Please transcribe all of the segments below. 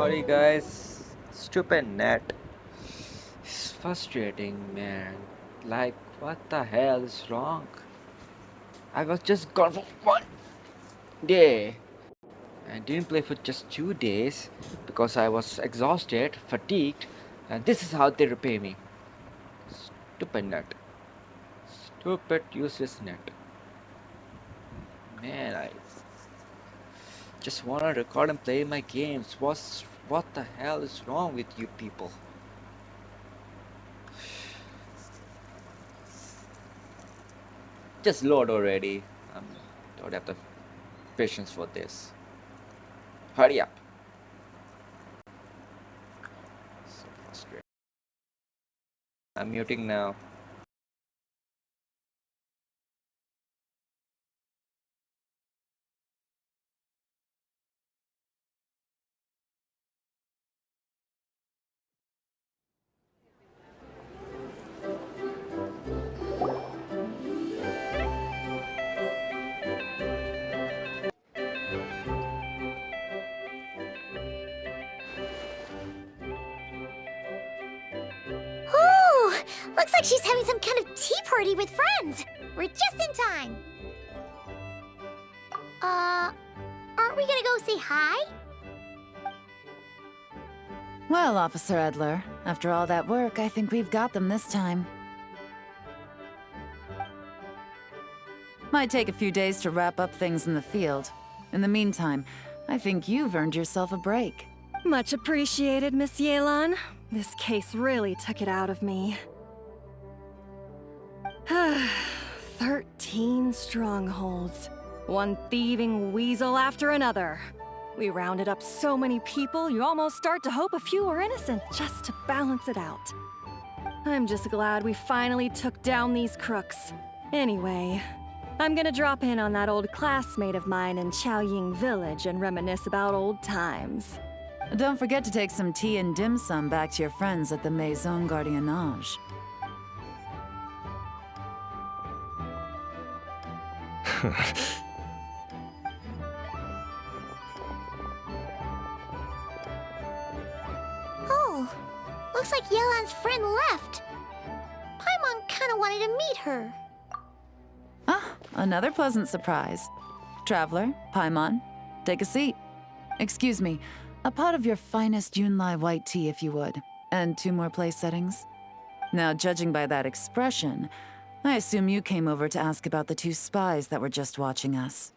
Sorry guys, stupid net. It's frustrating, man. Like, what the hell is wrong? I was just gone for 1 day and didn't play for just 2 days because I was exhausted, fatigued, and this is how they repay me. Stupid net. Stupid useless net. Man, I just wanna record and play my games. What the hell is wrong with you people? Just load already. Don't have the patience for this. Hurry up. So frustrating. I'm muting now. Ooh, looks like she's having some kind of tea party with friends. We're just in time. Aren't we gonna go say hi? Well, Officer Edler, after all that work, I think we've got them this time. Might take a few days to wrap up things in the field. In the meantime, I think you've earned yourself a break. Much appreciated, Miss Yelan. This case really took it out of me. 13 strongholds. One thieving weasel after another. We rounded up so many people, you almost start to hope a few were innocent, just to balance it out. I'm just glad we finally took down these crooks. Anyway, I'm gonna drop in on that old classmate of mine in Chaoying Village and reminisce about old times. Don't forget to take some tea and dim sum back to your friends at the Maison Gardiennage. Oh, looks like Yelan's friend left. Paimon kinda wanted to meet her. Ah, another pleasant surprise. Traveler, Paimon, take a seat. Excuse me, a pot of your finest Yunlai white tea if you would, and 2 more place settings. Now, judging by that expression, I assume you came over to ask about the 2 spies that were just watching us.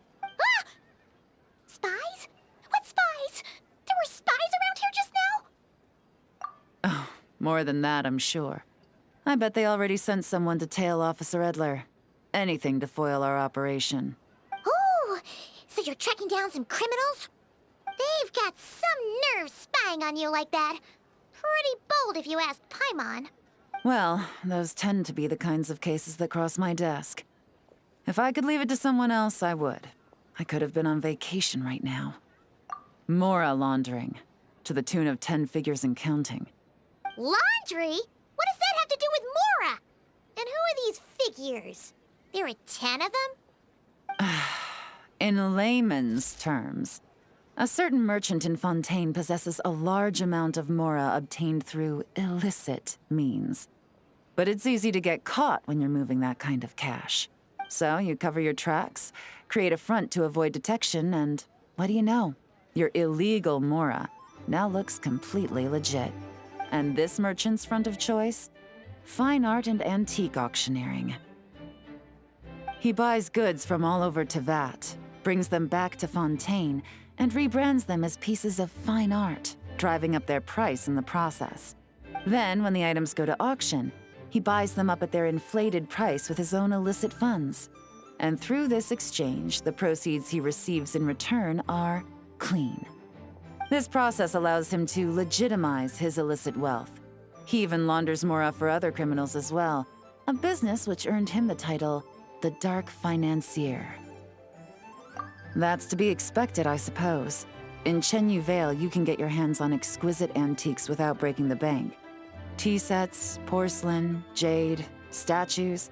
Spies? What spies? There were spies around here just now? Oh, more than that, I'm sure. I bet they already sent someone to tail Officer Edler. Anything to foil our operation. Ooh, so you're tracking down some criminals? They've got some nerve spying on you like that. Pretty bold if you ask Paimon. Well, those tend to be the kinds of cases that cross my desk. If I could leave it to someone else, I would. I could have been on vacation right now. Mora laundering, to the tune of 10 figures and counting. Laundry? What does that have to do with Mora? And who are these figures? There are 10 of them? In layman's terms, a certain merchant in Fontaine possesses a large amount of Mora obtained through illicit means. But it's easy to get caught when you're moving that kind of cash. So you cover your tracks, create a front to avoid detection, and what do you know? Your illegal Mora now looks completely legit. And this merchant's front of choice? Fine art and antique auctioneering. He buys goods from all over Tevat, brings them back to Fontaine, and rebrands them as pieces of fine art, driving up their price in the process. Then, when the items go to auction, he buys them up at their inflated price with his own illicit funds. And through this exchange, the proceeds he receives in return are clean. This process allows him to legitimize his illicit wealth. He even launders Mora for other criminals as well, a business which earned him the title, the Dark Financier. That's to be expected, I suppose. In Chenyu Vale, you can get your hands on exquisite antiques without breaking the bank. Tea sets, porcelain, jade, statues,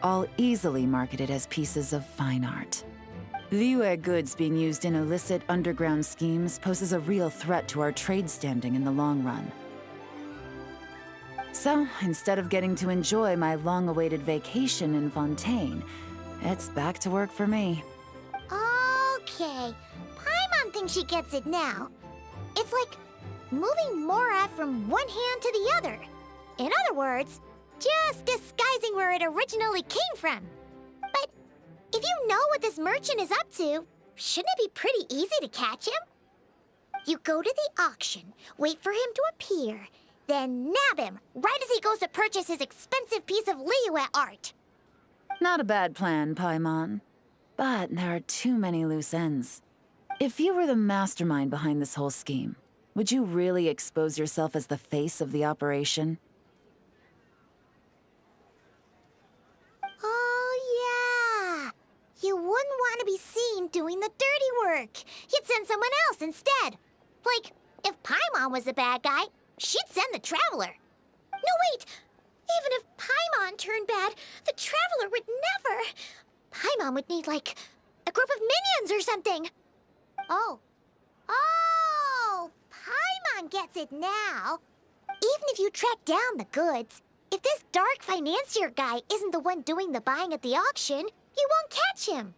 all easily marketed as pieces of fine art. Liyue goods being used in illicit underground schemes poses a real threat to our trade standing in the long run. So, instead of getting to enjoy my long-awaited vacation in Fontaine, it's back to work for me. Okay, Paimon thinks she gets it now. It's like moving Mora from one hand to the other. In other words, just disguising where it originally came from. But if you know what this merchant is up to, shouldn't it be pretty easy to catch him? You go to the auction, wait for him to appear, then nab him right as he goes to purchase his expensive piece of Liyue art. Not a bad plan, Paimon. But there are too many loose ends. If you were the mastermind behind this whole scheme, would you really expose yourself as the face of the operation? Oh, yeah. You wouldn't want to be seen doing the dirty work. You'd send someone else instead. Like, if Paimon was the bad guy, she'd send the Traveler. No, wait! Even if Paimon turned bad, the Traveler would never. Paimon would need, like, a group of minions or something. Oh. Oh! Paimon gets it now. Even if you track down the goods, if this dark financier guy isn't the one doing the buying at the auction, you won't catch him.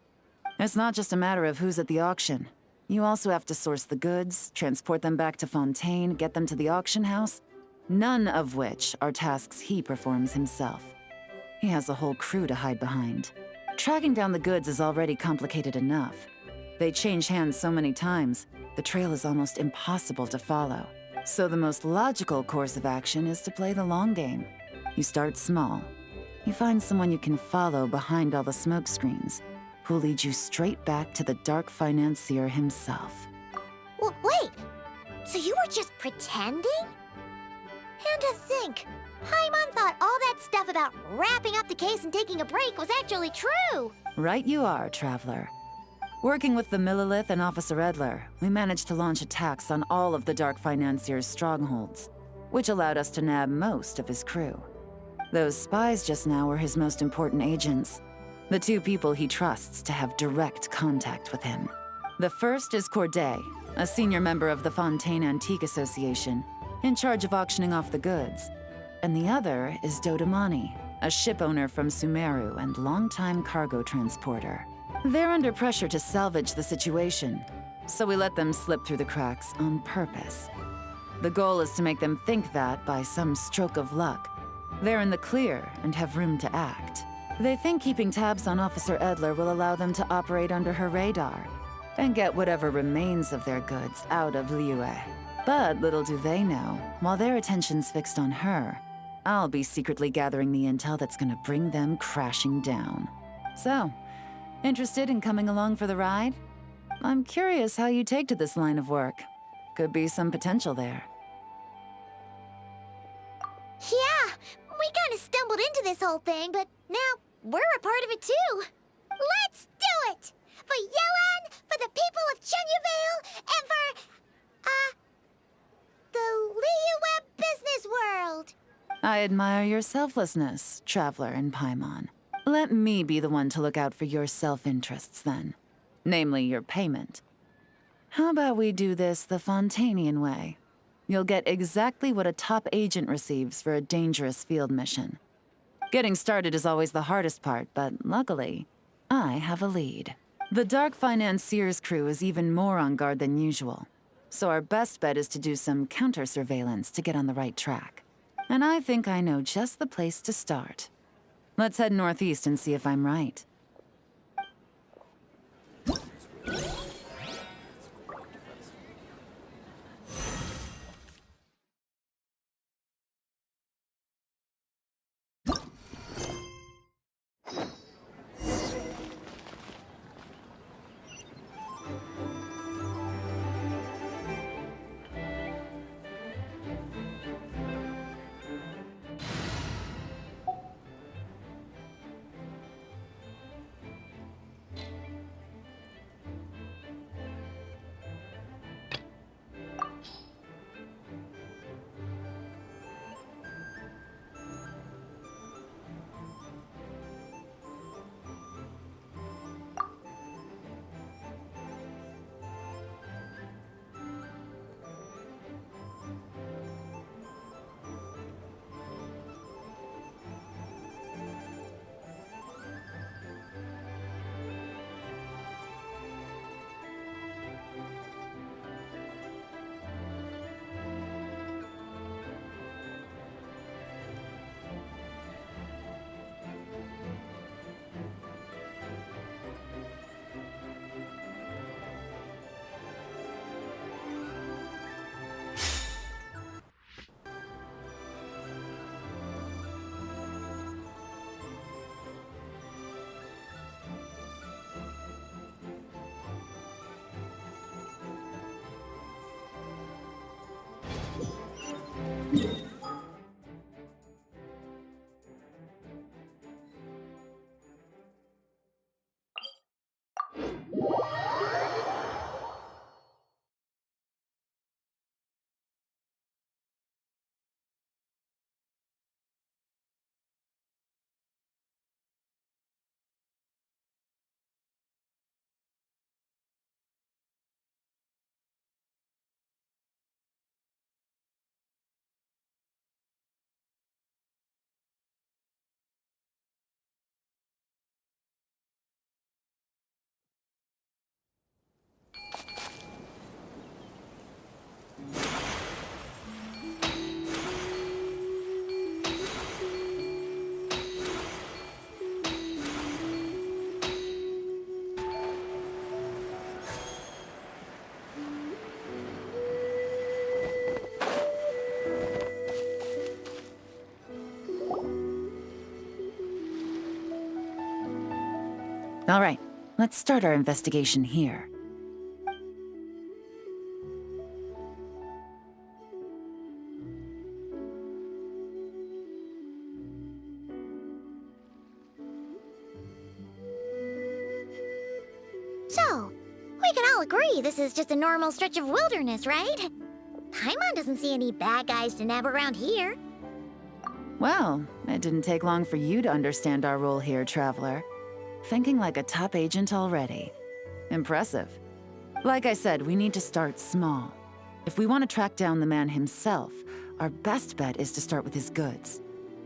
It's not just a matter of who's at the auction. You also have to source the goods, transport them back to Fontaine, get them to the auction house, none of which are tasks he performs himself. He has a whole crew to hide behind. Tracking down the goods is already complicated enough. They change hands so many times, the trail is almost impossible to follow. So the most logical course of action is to play the long game. You start small. You find someone you can follow behind all the smoke screens, who'll lead you straight back to the dark financier himself. Wait! So you were just pretending? And to think, Paimon thought all that stuff about wrapping up the case and taking a break was actually true! Right you are, Traveler. Working with the Millilith and Officer Edler, we managed to launch attacks on all of the Dark Financier's strongholds, which allowed us to nab most of his crew. Those spies just now were his most important agents, the two people he trusts to have direct contact with him. The first is Corday, a senior member of the Fontaine Antique Association, in charge of auctioning off the goods. And the other is Dodamani, a ship owner from Sumeru and longtime cargo transporter. They're under pressure to salvage the situation, so we let them slip through the cracks on purpose. The goal is to make them think that, by some stroke of luck, they're in the clear and have room to act. They think keeping tabs on Officer Edler will allow them to operate under her radar and get whatever remains of their goods out of Liyue. But little do they know, while their attention's fixed on her, I'll be secretly gathering the intel that's gonna bring them crashing down. So, interested in coming along for the ride? I'm curious how you take to this line of work. Could be some potential there. Yeah, we kinda stumbled into this whole thing, but now we're a part of it too. Let's do it! For Yelan, for the people of Chenyavale, and for, the Liyue business world! I admire your selflessness, Traveler and Paimon. Let me be the one to look out for your self-interests then. Namely, your payment. How about we do this the Fontainian way? You'll get exactly what a top agent receives for a dangerous field mission. Getting started is always the hardest part, but luckily, I have a lead. The Dark Financier's crew is even more on guard than usual, so our best bet is to do some counter-surveillance to get on the right track. And I think I know just the place to start. Let's head northeast and see if I'm right. All right, let's start our investigation here. So, we can all agree this is just a normal stretch of wilderness, right? Paimon doesn't see any bad guys to nab around here. Well, it didn't take long for you to understand our role here, Traveler. Thinking like a top agent already. Impressive. Like I said, we need to start small. If we want to track down the man himself, our best bet is to start with his goods.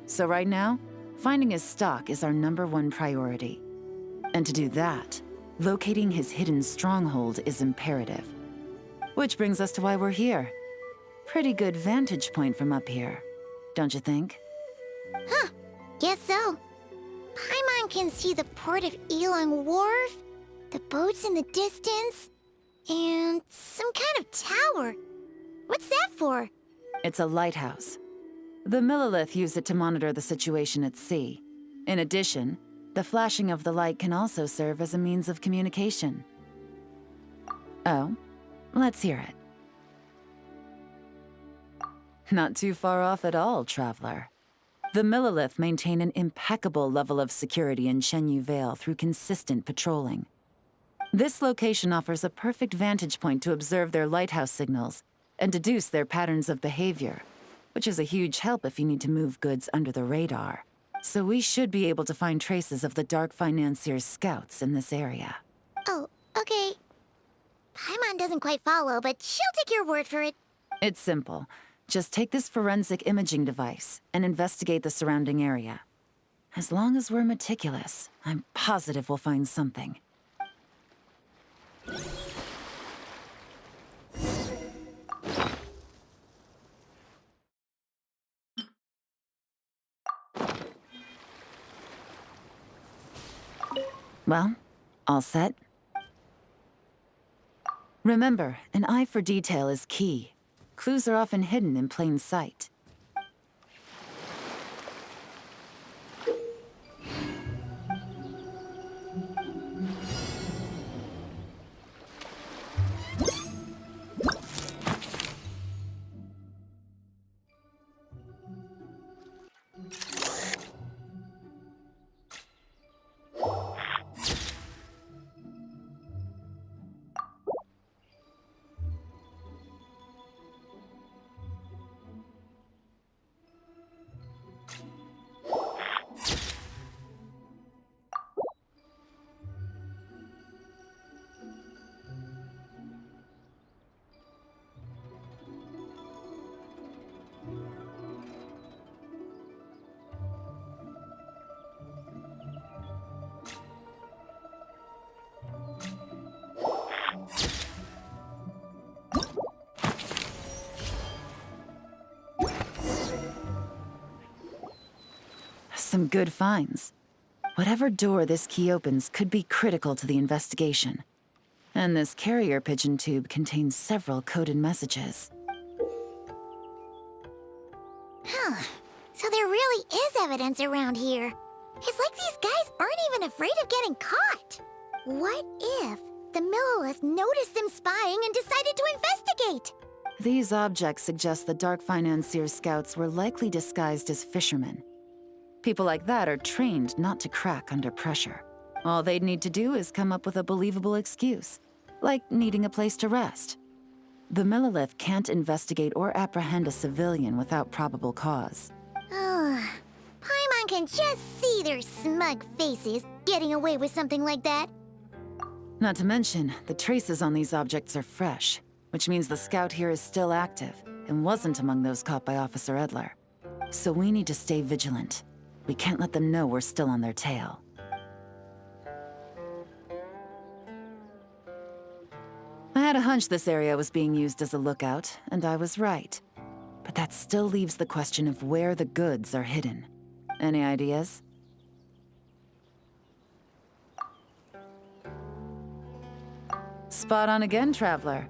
So right now, finding his stock is our #1 priority. And to do that, locating his hidden stronghold is imperative. Which brings us to why we're here. Pretty good vantage point from up here, don't you think? Huh, guess so. Paimon can see the port of Yilong Wharf, the boats in the distance, and some kind of tower. What's that for? It's a lighthouse. The Millilith use it to monitor the situation at sea. In addition, the flashing of the light can also serve as a means of communication. Oh, let's hear it. Not too far off at all, Traveler. The Millilith maintain an impeccable level of security in Shenyu Vale through consistent patrolling. This location offers a perfect vantage point to observe their lighthouse signals and deduce their patterns of behavior, which is a huge help if you need to move goods under the radar. So we should be able to find traces of the Dark Financier's scouts in this area. Oh, okay. Paimon doesn't quite follow, but she'll take your word for it. It's simple. Just take this forensic imaging device and investigate the surrounding area. As long as we're meticulous, I'm positive we'll find something. Well, all set? Remember, an eye for detail is key. Clues are often hidden in plain sight. Some good finds. Whatever door this key opens could be critical to the investigation. And this carrier pigeon tube contains several coded messages. Huh. So there really is evidence around here. It's like these guys aren't even afraid of getting caught. What if the Millilith noticed them spying and decided to investigate? These objects suggest the Dark Financier scouts were likely disguised as fishermen. People like that are trained not to crack under pressure. All they'd need to do is come up with a believable excuse, like needing a place to rest. The Millilith can't investigate or apprehend a civilian without probable cause. Paimon can just see their smug faces getting away with something like that. Not to mention, the traces on these objects are fresh, which means the scout here is still active and wasn't among those caught by Officer Edler. So we need to stay vigilant. We can't let them know we're still on their tail. I had a hunch this area was being used as a lookout, and I was right. But that still leaves the question of where the goods are hidden. Any ideas? Spot on again, Traveler.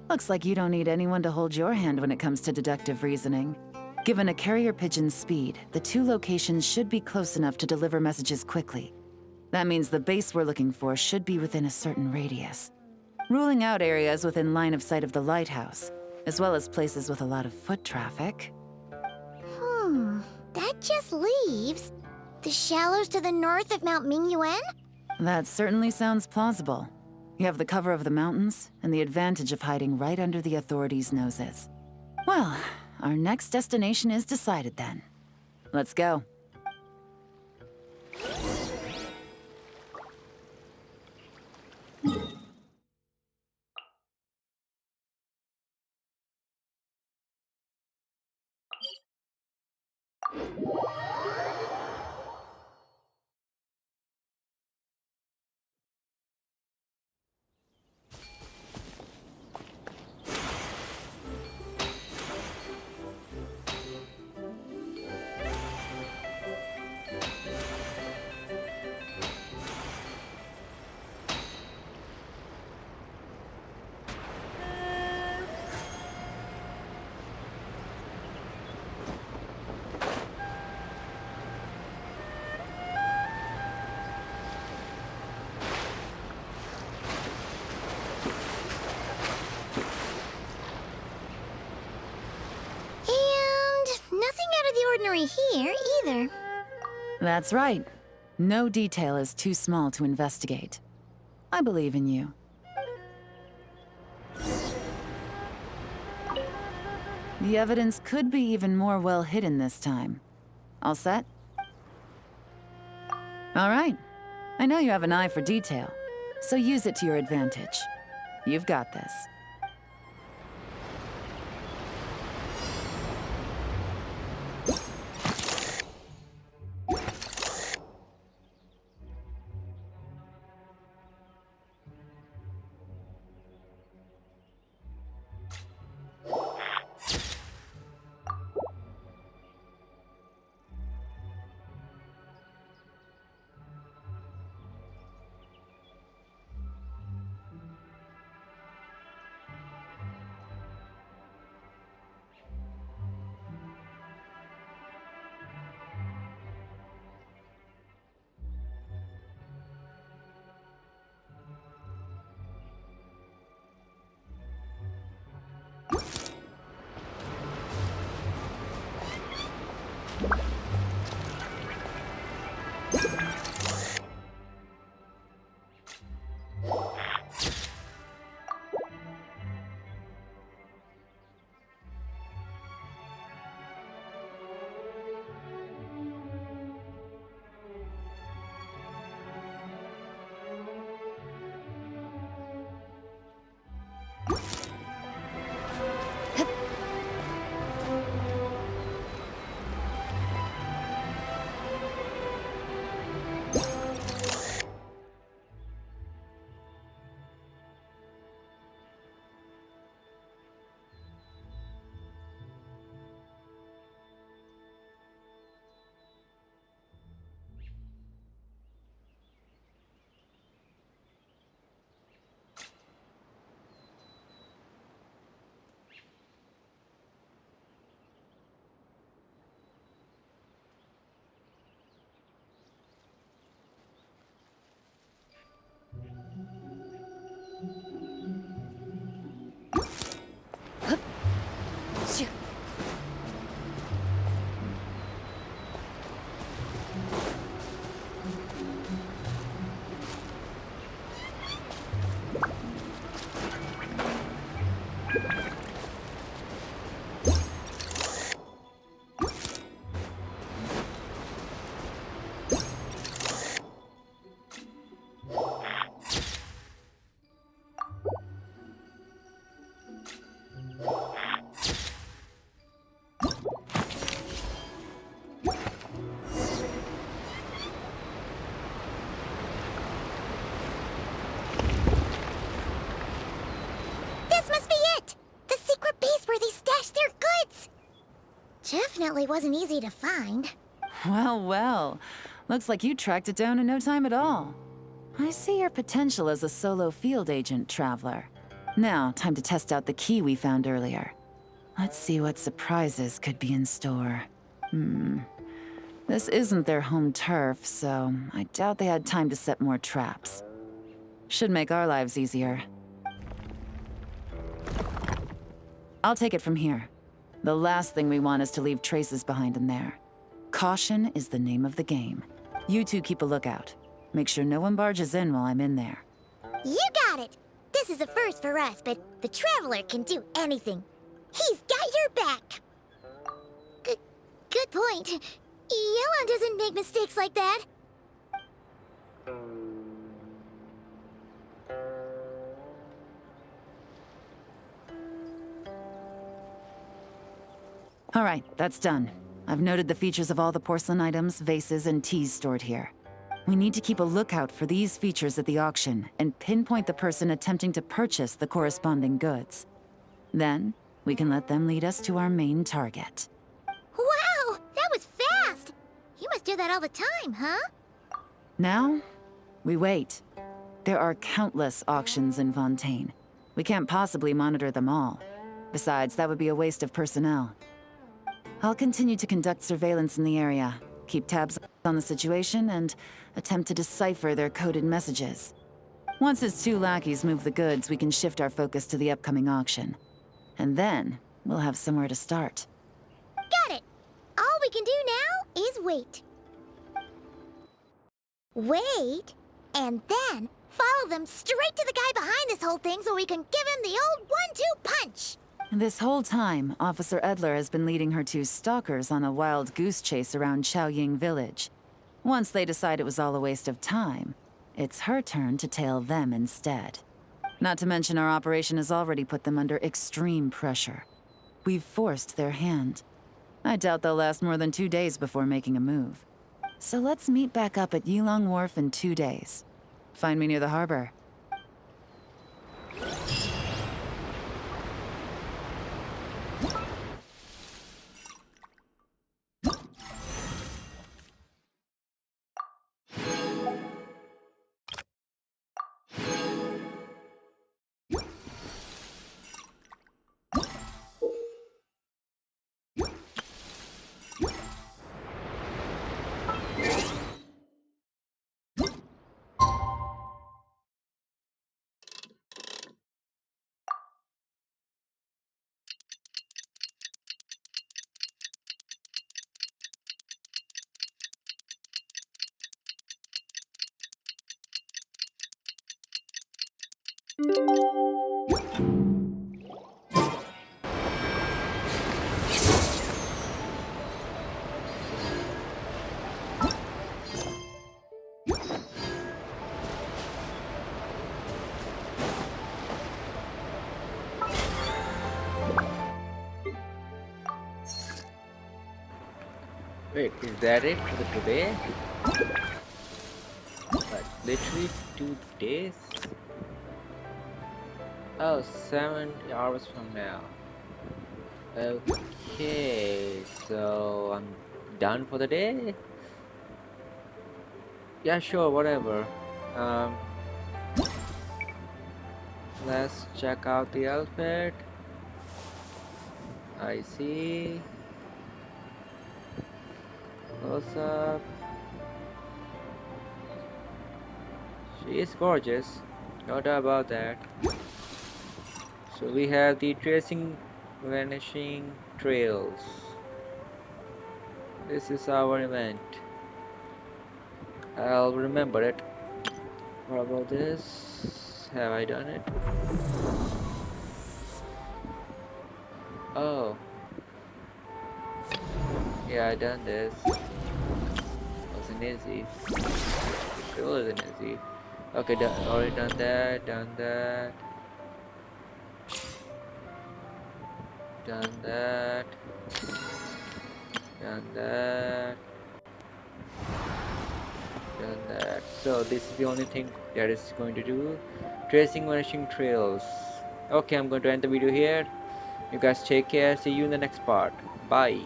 Looks like you don't need anyone to hold your hand when it comes to deductive reasoning. Given a carrier pigeon's speed, the two locations should be close enough to deliver messages quickly. That means the base we're looking for should be within a certain radius, ruling out areas within line of sight of the lighthouse, as well as places with a lot of foot traffic. That just leaves the shallows to the north of Mount Mingyuan? That certainly sounds plausible. You have the cover of the mountains, and the advantage of hiding right under the authorities' noses. Well, our next destination is decided then. Let's go. Nothing out of the ordinary here, either. That's right. No detail is too small to investigate. I believe in you. The evidence could be even more well hidden this time. All set? All right. I know you have an eye for detail, so use it to your advantage. You've got this. Definitely wasn't easy to find. Well, well. Looks like you tracked it down in no time at all. I see your potential as a solo field agent, Traveler. Now, time to test out the key we found earlier. Let's see what surprises could be in store. This isn't their home turf, so I doubt they had time to set more traps. Should make our lives easier. I'll take it from here. The last thing we want is to leave traces behind in there. Caution is the name of the game. You two keep a lookout. Make sure no one barges in while I'm in there. You got it! This is a first for us, but the Traveler can do anything. He's got your back! Good point. Yelan doesn't make mistakes like that. All right, that's done. I've noted the features of all the porcelain items, vases, and teas stored here. We need to keep a lookout for these features at the auction and pinpoint the person attempting to purchase the corresponding goods. Then, we can let them lead us to our main target. Wow, that was fast! You must do that all the time, huh? Now, we wait. There are countless auctions in Fontaine. We can't possibly monitor them all. Besides, that would be a waste of personnel. I'll continue to conduct surveillance in the area, keep tabs on the situation, and attempt to decipher their coded messages. Once his two lackeys move the goods, we can shift our focus to the upcoming auction. And then, we'll have somewhere to start. Got it! All we can do now is wait. Wait, and then follow them straight to the guy behind this whole thing so we can give him the old 1-2 punch! This whole time, Officer Edler has been leading her two stalkers on a wild goose chase around Chaoying Village. Once they decide it was all a waste of time, it's her turn to tail them instead. Not to mention our operation has already put them under extreme pressure. We've forced their hand. I doubt they'll last more than 2 days before making a move. So let's meet back up at Yilong Wharf in 2 days. Find me near the harbor. Wait, is that it for the today? Like, literally 2 days? Oh, 7 hours from now. Okay, so I'm done for the day? Yeah, sure, whatever. Let's check out the outfit. I see. Close up. She is gorgeous, no doubt about that. So we have the tracing vanishing trails. This is our event. I'll remember it. What about this? Have I done it? Oh. Yeah, I done this. Wasn't easy. Sure wasn't easy. Okay, already done that, done that. Done that. Done that. Done that. So this is the only thing that is going to do. Tracing vanishing trails. Okay, I'm going to end the video here. You guys take care. See you in the next part. Bye.